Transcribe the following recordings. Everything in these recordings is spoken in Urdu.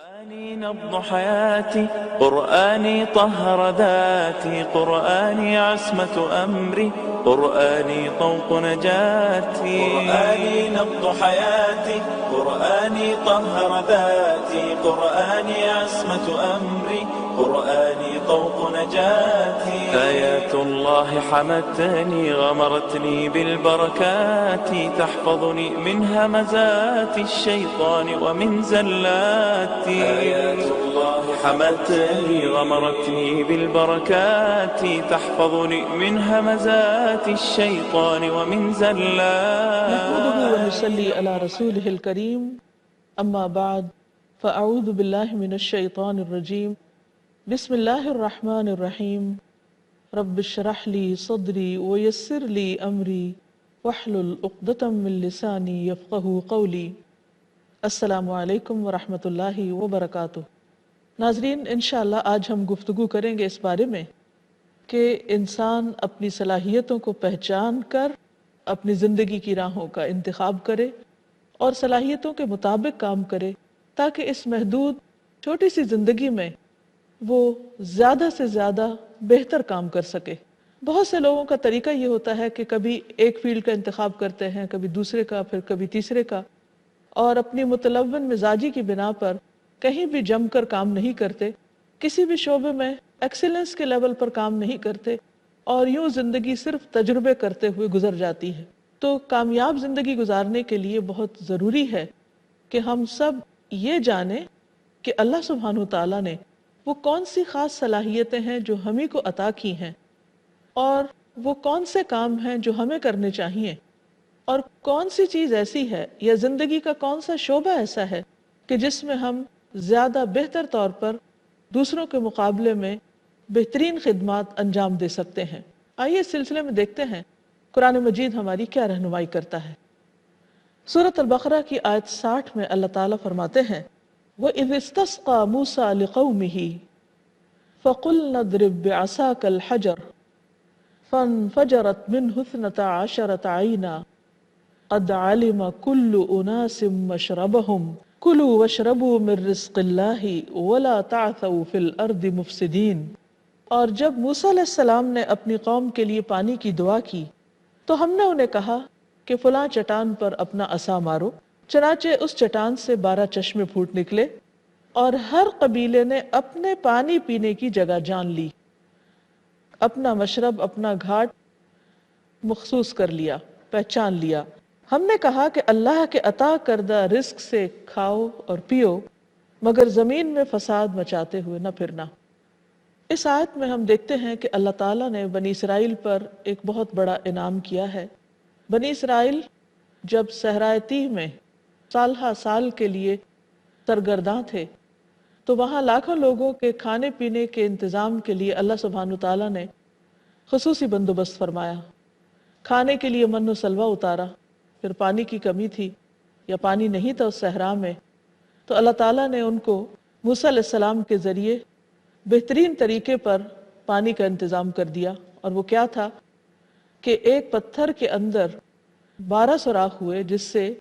قرآني نبض حياتي، قرآني طهر ذاتي، قرآني عصمة أمري، قرآني طوق نجاتي. قرآني نبض حياتي، قرآني طهر ذاتي، قرآني عصمة أمري، قرآني طوق نجاتي. آيات الله حمتني غمرتني بالبركات، تحفظني من همزات الشيطان ومن زلاتي. آيات الله حمتني غمرتني بالبركات، تحفظني من همزات الشيطان ومن زلاتي. نحمده ونصلي على رسوله الكريم، اما بعد فاعوذ باللہ من الشیطان الرجیم، بسم اللہ الرحمن الرحیم، رب اشرح لی صدری ویسر لی امری واحلل عقدۃ من لسانی یفقہوا قولی۔ السلام علیکم ورحمۃ اللہ وبرکاتہ۔ ناظرین، انشاءاللہ آج ہم گفتگو کریں گے اس بارے میں کہ انسان اپنی صلاحیتوں کو پہچان کر اپنی زندگی کی راہوں کا انتخاب کرے اور صلاحیتوں کے مطابق کام کرے، تاکہ اس محدود چھوٹی سی زندگی میں وہ زیادہ سے زیادہ بہتر کام کر سکے۔ بہت سے لوگوں کا طریقہ یہ ہوتا ہے کہ کبھی ایک فیلڈ کا انتخاب کرتے ہیں، کبھی دوسرے کا، پھر کبھی تیسرے کا، اور اپنی متلون مزاجی کی بنا پر کہیں بھی جم کر کام نہیں کرتے، کسی بھی شعبے میں ایکسیلنس کے لیول پر کام نہیں کرتے، اور یوں زندگی صرف تجربے کرتے ہوئے گزر جاتی ہے۔ تو کامیاب زندگی گزارنے کے لیے بہت ضروری ہے کہ ہم سب یہ جانیں کہ اللہ سبحانہ تعالیٰ نے وہ کون سی خاص صلاحیتیں ہیں جو ہمیں کو عطا کی ہیں، اور وہ کون سے کام ہیں جو ہمیں کرنے چاہیے، اور کون سی چیز ایسی ہے یا زندگی کا کون سا شعبہ ایسا ہے کہ جس میں ہم زیادہ بہتر طور پر دوسروں کے مقابلے میں بہترین خدمات انجام دے سکتے ہیں۔ آئیے اس سلسلے میں دیکھتے ہیں قرآن مجید ہماری کیا رہنمائی کرتا ہے۔ سورۃ البقرہ کی آیت 60 میں اللہ تعالیٰ فرماتے ہیں، وَإِذِ اسْتَسْقَى مُوسَى لِقَوْمِهِ فَقُلْنَا اضْرِب بِّعَصَاكَ الْحَجَرَ فَانْفَجَرَتْ مِنْهُ اثْنَتَا عَشَرَةَ عَيْنًا قَدْ عَلِمَ كُلُّ أُنَاسٍ مَّشْرَبَهُمْ كُلُوا وَاشْرَبُوا مِن رِّزْقِ اللَّهِ وَلَا تَعْثَوْا فِي الْأَرْضِ مُفْسِدِينَ۔ اور جب موسیٰ علیہ السلام نے اپنی قوم کے لیے پانی کی دعا کی تو ہم نے انہیں کہا کہ فلاں چٹان پر اپنا عصا مارو، چنانچہ اس چٹان سے 12 چشمے پھوٹ نکلے، اور ہر قبیلے نے اپنے پانی پینے کی جگہ جان لی، اپنا مشرب، اپنا گھاٹ مخصوص کر لیا، پہچان لیا۔ ہم نے کہا کہ اللہ کے عطا کردہ رزق سے کھاؤ اور پیو، مگر زمین میں فساد مچاتے ہوئے نہ پھرنا۔ اس آیت میں ہم دیکھتے ہیں کہ اللہ تعالیٰ نے بنی اسرائیل پر ایک بہت بڑا انعام کیا ہے۔ بنی اسرائیل جب صحرائے تیہ میں سالہ سال کے لیے سرگرداں تھے تو وہاں لاکھوں لوگوں کے کھانے پینے کے انتظام کے لیے اللہ سبحانہ تعالیٰ نے خصوصی بندوبست فرمایا۔ کھانے کے لیے من و سلوہ اتارا، پھر پانی کی کمی تھی یا پانی نہیں تھا اس صحرا میں، تو اللہ تعالیٰ نے ان کو موسیٰ علیہ السلام کے ذریعے بہترین طریقے پر پانی کا انتظام کر دیا۔ اور وہ کیا تھا کہ ایک پتھر کے اندر 12 سوراخ ہوئے جس سے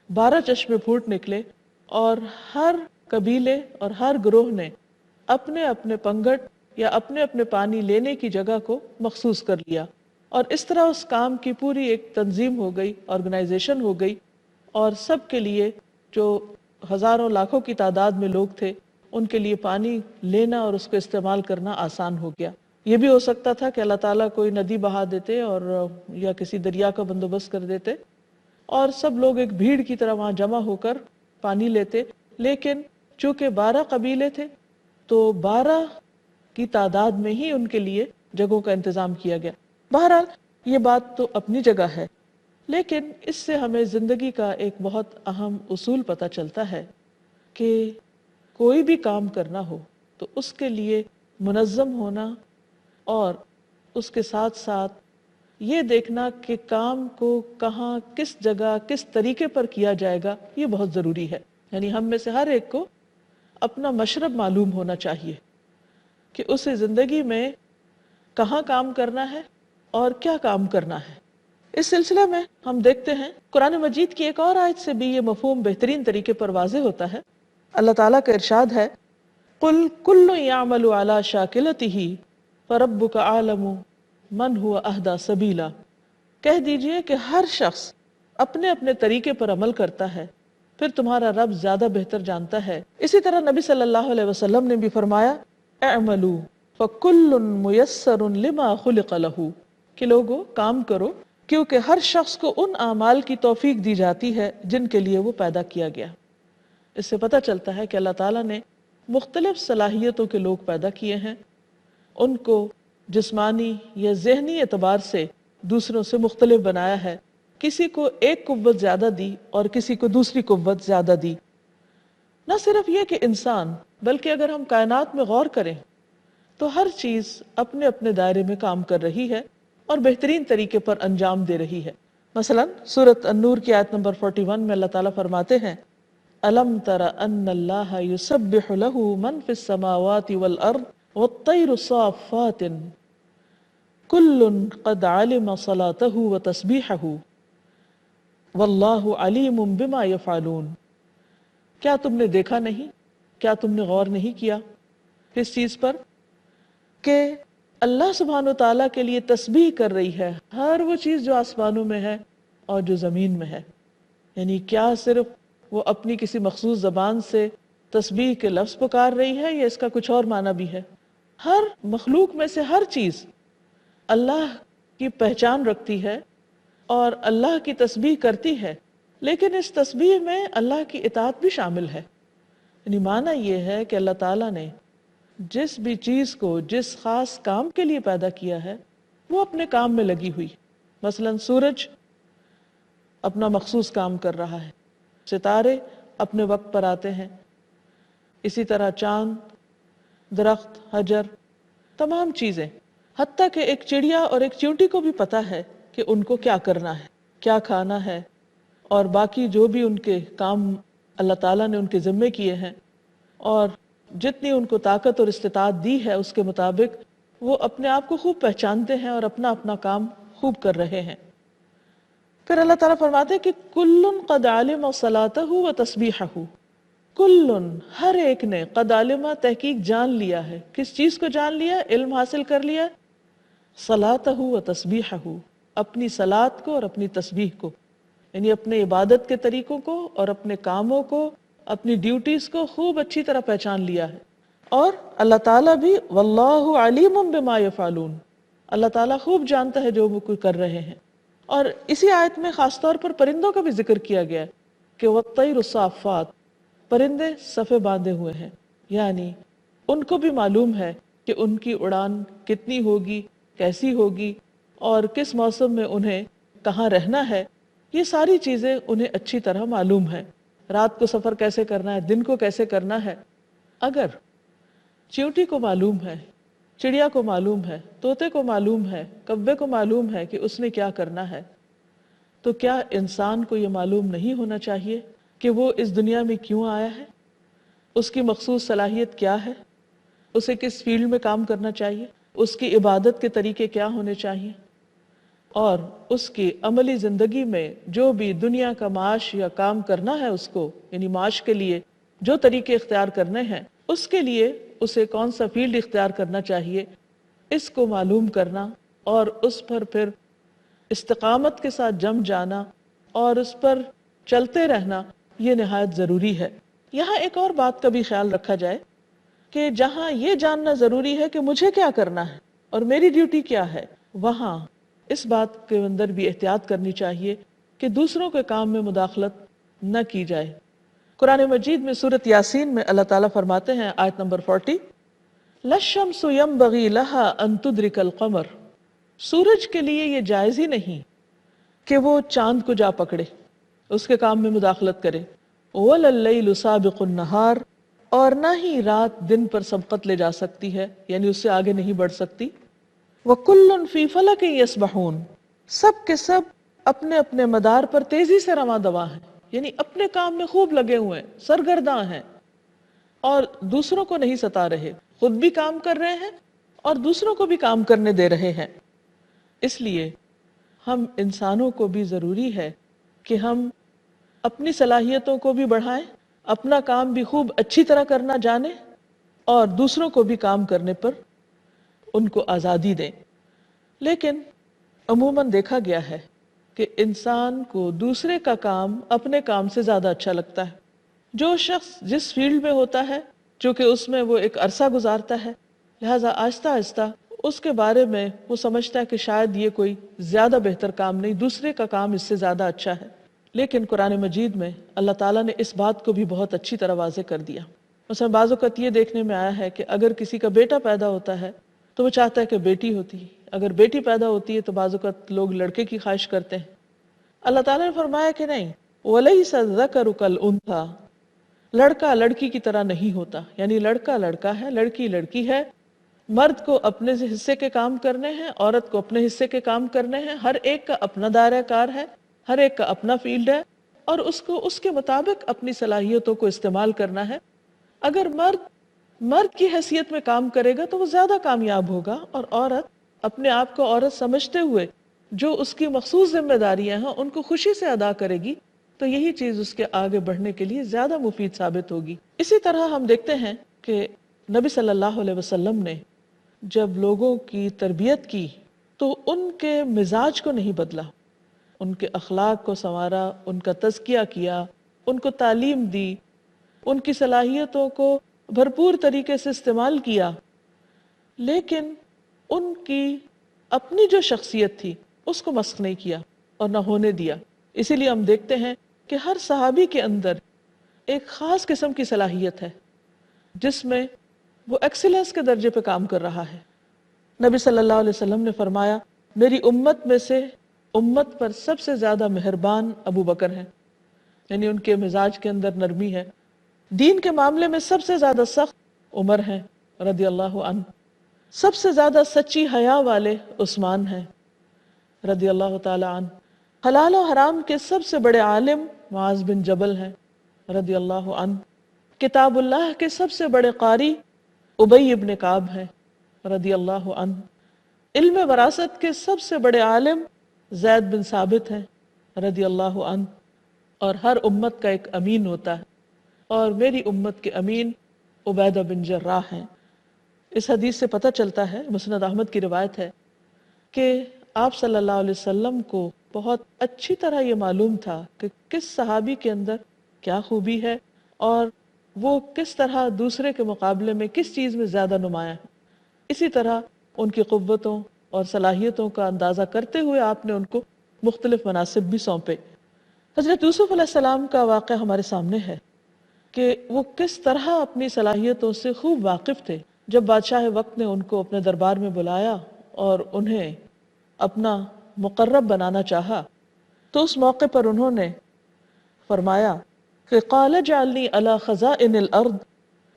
12 چشمے پھوٹ نکلے، اور ہر قبیلے اور ہر گروہ نے اپنے اپنے پنگھٹ یا اپنے اپنے پانی لینے کی جگہ کو مخصوص کر لیا، اور اس طرح اس کام کی پوری ایک تنظیم ہو گئی، آرگنائزیشن ہو گئی، اور سب کے لیے جو ہزاروں لاکھوں کی تعداد میں لوگ تھے ان کے لیے پانی لینا اور اس کو استعمال کرنا آسان ہو گیا۔ یہ بھی ہو سکتا تھا کہ اللہ تعالیٰ کوئی ندی بہا دیتے اور یا کسی دریا کا بندوبست کر دیتے اور سب لوگ ایک بھیڑ کی طرح وہاں جمع ہو کر پانی لیتے، لیکن چونکہ 12 قبیلے تھے تو 12 کی تعداد میں ہی ان کے لیے جگہوں کا انتظام کیا گیا۔ بہرحال یہ بات تو اپنی جگہ ہے، لیکن اس سے ہمیں زندگی کا ایک بہت اہم اصول پتہ چلتا ہے کہ کوئی بھی کام کرنا ہو تو اس کے لیے منظم ہونا اور اس کے ساتھ ساتھ یہ دیکھنا کہ کام کو کہاں، کس جگہ، کس طریقے پر کیا جائے گا، یہ بہت ضروری ہے۔ یعنی ہم میں سے ہر ایک کو اپنا مشرب معلوم ہونا چاہیے کہ اسے زندگی میں کہاں کام کرنا ہے اور کیا کام کرنا ہے۔ اس سلسلے میں ہم دیکھتے ہیں قرآن مجید کی ایک اور آیت سے بھی یہ مفہوم بہترین طریقے پر واضح ہوتا ہے۔ اللہ تعالیٰ کا ارشاد ہے قل کل یعمل علی شاکلتہ فربک اعلم من هو اہدی سبیلا، کہہ دیجئے کہ ہر شخص اپنے اپنے طریقے پر عمل کرتا ہے، پھر تمہارا رب زیادہ بہتر جانتا ہے۔ اسی طرح نبی صلی اللہ علیہ وسلم نے بھی فرمایا اعملوا فکل میسر لما خلق لہ، کہ لوگو کام کرو کیونکہ ہر شخص کو ان اعمال کی توفیق دی جاتی ہے جن کے لیے وہ پیدا کیا گیا۔ اس سے پتہ چلتا ہے کہ اللہ تعالیٰ نے مختلف صلاحیتوں کے لوگ پیدا کیے ہیں، ان کو جسمانی یا ذہنی اعتبار سے دوسروں سے مختلف بنایا ہے، کسی کو ایک قوت زیادہ دی اور کسی کو دوسری قوت زیادہ دی۔ نہ صرف یہ کہ انسان، بلکہ اگر ہم کائنات میں غور کریں تو ہر چیز اپنے اپنے دائرے میں کام کر رہی ہے اور بہترین طریقے پر انجام دے رہی ہے۔ مثلا سورۃ النور کی آیت نمبر 41 میں اللہ تعالیٰ فرماتے ہیں أَلَمْ تَرَ أَنَّ اللَّهَ يُسَبِّحُ لَهُ مَنْ فِي السَّمَاوَاتِ وَالْأَرْضِ وَالطَّيْرُ صَافَّاتٍ كُلٌّ قَدْ عَلِمَ صَلَاتَهُ وَتَسْبِيحَهُ وَاللَّهُ عَلِيمٌ بِمَا يَفْعَلُونَ۔ کیا تم نے دیکھا نہیں، کیا تم نے غور نہیں کیا کس چیز پر کہ اللہ سبحانہ و تعالیٰ کے لیے تسبیح کر رہی ہے ہر وہ چیز جو آسمانوں میں ہے اور جو زمین میں ہے؟ یعنی کیا صرف وہ اپنی کسی مخصوص زبان سے تسبیح کے لفظ پکار رہی ہے یا اس کا کچھ اور معنی بھی ہے؟ ہر مخلوق میں سے ہر چیز اللہ کی پہچان رکھتی ہے اور اللہ کی تسبیح کرتی ہے، لیکن اس تسبیح میں اللہ کی اطاعت بھی شامل ہے۔ یعنی معنی یہ ہے کہ اللہ تعالیٰ نے جس بھی چیز کو جس خاص کام کے لیے پیدا کیا ہے وہ اپنے کام میں لگی ہوئی۔ مثلا سورج اپنا مخصوص کام کر رہا ہے، ستارے اپنے وقت پر آتے ہیں، اسی طرح چاند، درخت، حجر، تمام چیزیں، حتیٰ کہ ایک چڑیا اور ایک چیونٹی کو بھی پتہ ہے کہ ان کو کیا کرنا ہے، کیا کھانا ہے، اور باقی جو بھی ان کے کام اللہ تعالیٰ نے ان کے ذمے کیے ہیں اور جتنی ان کو طاقت اور استطاعت دی ہے اس کے مطابق وہ اپنے آپ کو خوب پہچانتے ہیں اور اپنا اپنا کام خوب کر رہے ہیں۔ پھر اللہ تعالیٰ فرماتے ہیں کہ کل قد علم صلاتہ و تسبیحہ، کل ہر ایک نے قد علم تحقیق جان لیا ہے، کس چیز کو جان لیا؟ علم حاصل کر لیا، صلاتہ و تسبیحہ، اپنی صلات کو اور اپنی تسبیح کو، یعنی اپنے عبادت کے طریقوں کو اور اپنے کاموں کو، اپنی ڈیوٹیز کو خوب اچھی طرح پہچان لیا ہے۔ اور اللہ تعالیٰ بھی واللہ علیم بما یفعلون، اللہ تعالیٰ خوب جانتا ہے جو وہ کوئی کر رہے ہیں۔ اور اسی آیت میں خاص طور پر پرندوں کا بھی ذکر کیا گیا ہے کہ والطیر صافات، پرندے صفے باندھے ہوئے ہیں، یعنی ان کو بھی معلوم ہے کہ ان کی اڑان کتنی ہوگی، کیسی ہوگی اور کس موسم میں انہیں کہاں رہنا ہے، یہ ساری چیزیں انہیں اچھی طرح معلوم ہے۔ رات کو سفر کیسے کرنا ہے، دن کو کیسے کرنا ہے۔ اگر چیونٹی کو معلوم ہے، چڑیا کو معلوم ہے، طوطے کو معلوم ہے، کبے کو معلوم ہے کہ اس نے کیا کرنا ہے، تو کیا انسان کو یہ معلوم نہیں ہونا چاہیے کہ وہ اس دنیا میں کیوں آیا ہے، اس کی مخصوص صلاحیت کیا ہے، اسے کس فیلڈ میں کام کرنا چاہیے، اس کی عبادت کے طریقے کیا ہونے چاہیے، اور اس کی عملی زندگی میں جو بھی دنیا کا معاش یا کام کرنا ہے اس کو، یعنی معاش کے لیے جو طریقے اختیار کرنے ہیں اس کے لیے اسے کون سا فیلڈ اختیار کرنا چاہیے، اس کو معلوم کرنا اور اس پر پھر استقامت کے ساتھ جم جانا اور اس پر چلتے رہنا، یہ نہایت ضروری ہے۔ یہاں ایک اور بات کا بھی خیال رکھا جائے کہ جہاں یہ جاننا ضروری ہے کہ مجھے کیا کرنا ہے اور میری ڈیوٹی کیا ہے، وہاں اس بات کے اندر بھی احتیاط کرنی چاہیے کہ دوسروں کے کام میں مداخلت نہ کی جائے۔ قرآن مجید میں سورۃ یاسین میں اللہ تعالیٰ فرماتے ہیں آیت نمبر 40 لَلشَّمْسُ يَنبَغِي لَهَا أَن تُدْرِكَ الْقَمَرَ، سورج کے لیے یہ جائز ہی نہیں کہ وہ چاند کو جا پکڑے، اس کے کام میں مداخلت کرے، وَلَا اللَّيْلُ سَابِقُ النَّهَارِ، اور نہ ہی رات دن پر سبقت لے جا سکتی ہے، یعنی اس سے آگے نہیں بڑھ سکتی۔ وَكُلٌّ فِي فَلَكٍ يَسْبَحُونَ، سب کے سب اپنے اپنے مدار پر تیزی سے رواں دواں ہیں، یعنی اپنے کام میں خوب لگے ہوئے ہیں، سرگرداں ہیں اور دوسروں کو نہیں ستا رہے، خود بھی کام کر رہے ہیں اور دوسروں کو بھی کام کرنے دے رہے ہیں۔ اس لیے ہم انسانوں کو بھی ضروری ہے کہ ہم اپنی صلاحیتوں کو بھی بڑھائیں اپنا کام بھی خوب اچھی طرح کرنا جانے اور دوسروں کو بھی کام کرنے پر ان کو آزادی دیں۔ لیکن عموماً دیکھا گیا ہے کہ انسان کو دوسرے کا کام اپنے کام سے زیادہ اچھا لگتا ہے۔ جو شخص جس فیلڈ میں ہوتا ہے، چونکہ اس میں وہ ایک عرصہ گزارتا ہے، لہٰذا آہستہ آہستہ اس کے بارے میں وہ سمجھتا ہے کہ شاید یہ کوئی زیادہ بہتر کام نہیں، دوسرے کا کام اس سے زیادہ اچھا ہے۔ لیکن قرآن مجید میں اللہ تعالیٰ نے اس بات کو بھی بہت اچھی طرح واضح کر دیا۔ مثلا بعض اوقات یہ دیکھنے میں آیا ہے کہ اگر کسی کا بیٹا پیدا ہوتا ہے تو وہ چاہتا ہے کہ بیٹی ہوتی، اگر بیٹی پیدا ہوتی ہے تو بعض اوقات لوگ لڑکے کی خواہش کرتے ہیں۔ اللہ تعالیٰ نے فرمایا کہ نہیں، وَلَيْسَ الذَّكَرُ كَالْأُنثَىٰ، لڑکا لڑکی کی طرح نہیں ہوتا، یعنی لڑکا لڑکا ہے، لڑکی لڑکی ہے۔ مرد کو اپنے حصے کے کام کرنے ہیں، عورت کو اپنے حصے کے کام کرنے ہیں، ہر ایک کا اپنا دائرہ کار ہے، ہر ایک کا اپنا فیلڈ ہے، اور اس کو اس کے مطابق اپنی صلاحیتوں کو استعمال کرنا ہے۔ اگر مرد کی حیثیت میں کام کرے گا تو وہ زیادہ کامیاب ہوگا، اور عورت اپنے آپ کو عورت سمجھتے ہوئے جو اس کی مخصوص ذمہ داریاں ہیں ان کو خوشی سے ادا کرے گی تو یہی چیز اس کے آگے بڑھنے کے لیے زیادہ مفید ثابت ہوگی۔ اسی طرح ہم دیکھتے ہیں کہ نبی صلی اللہ علیہ وسلم نے جب لوگوں کی تربیت کی تو ان کے مزاج کو نہیں بدلا، ان کے اخلاق کو سنوارا، ان کا تزکیہ کیا، ان کو تعلیم دی، ان کی صلاحیتوں کو بھرپور طریقے سے استعمال کیا، لیکن ان کی اپنی جو شخصیت تھی اس کو مسخ نہیں کیا اور نہ ہونے دیا۔ اسی لیے ہم دیکھتے ہیں کہ ہر صحابی کے اندر ایک خاص قسم کی صلاحیت ہے جس میں وہ ایکسیلنس کے درجے پہ کام کر رہا ہے۔ نبی صلی اللہ علیہ وسلم نے فرمایا، میری امت میں سے امت پر سب سے زیادہ مہربان ابو بکر ہیں، یعنی ان کے مزاج کے اندر نرمی ہے۔ دین کے معاملے میں سب سے زیادہ سخت عمر ہیں رضی اللہ عنہ، سب سے زیادہ سچی حیا والے عثمان ہیں رضی اللہ تعالی عنہ، حلال و حرام کے سب سے بڑے عالم معاذ بن جبل ہیں رضی اللہ عنہ، کتاب اللہ کے سب سے بڑے قاری ابی ابن کعب ہیں رضی اللہ عنہ، علم وراثت کے سب سے بڑے عالم زید بن ثابت ہیں رضی اللہ عنہ، اور ہر امت کا ایک امین ہوتا ہے، اور میری امت کے امین عبیدہ بن جراح ہیں۔ اس حدیث سے پتہ چلتا ہے، مسند احمد کی روایت ہے، کہ آپ صلی اللہ علیہ وسلم کو بہت اچھی طرح یہ معلوم تھا کہ کس صحابی کے اندر کیا خوبی ہے اور وہ کس طرح دوسرے کے مقابلے میں کس چیز میں زیادہ نمایاں ہے۔ اسی طرح ان کی قوتوں اور صلاحیتوں کا اندازہ کرتے ہوئے آپ نے ان کو مختلف مناصب بھی سونپے۔ حضرت یوسف علیہ السلام کا واقعہ ہمارے سامنے ہے کہ وہ کس طرح اپنی صلاحیتوں سے خوب واقف تھے۔ جب بادشاہ وقت نے ان کو اپنے دربار میں بلایا اور انہیں اپنا مقرب بنانا چاہا تو اس موقع پر انہوں نے فرمایا کہ قال اجعلنی علی خزائن الارض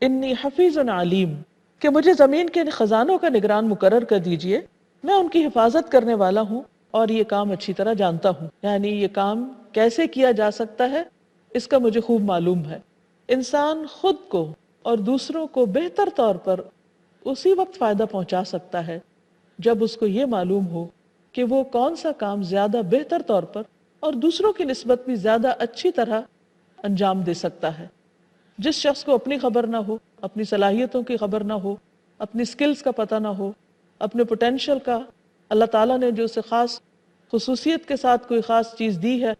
انی حفیظ علیم، کہ مجھے زمین کے خزانوں کا نگران مقرر کر دیجئے، میں ان کی حفاظت کرنے والا ہوں اور یہ کام اچھی طرح جانتا ہوں، یعنی یہ کام کیسے کیا جا سکتا ہے اس کا مجھے خوب معلوم ہے۔ انسان خود کو اور دوسروں کو بہتر طور پر اسی وقت فائدہ پہنچا سکتا ہے جب اس کو یہ معلوم ہو کہ وہ کون سا کام زیادہ بہتر طور پر اور دوسروں کی نسبت بھی زیادہ اچھی طرح انجام دے سکتا ہے۔ جس شخص کو اپنی خبر نہ ہو، اپنی صلاحیتوں کی خبر نہ ہو، اپنی سکلز کا پتہ نہ ہو، اپنے پوٹینشل کا، اللہ تعالیٰ نے جو اسے خاص خصوصیت کے ساتھ کوئی خاص چیز دی ہے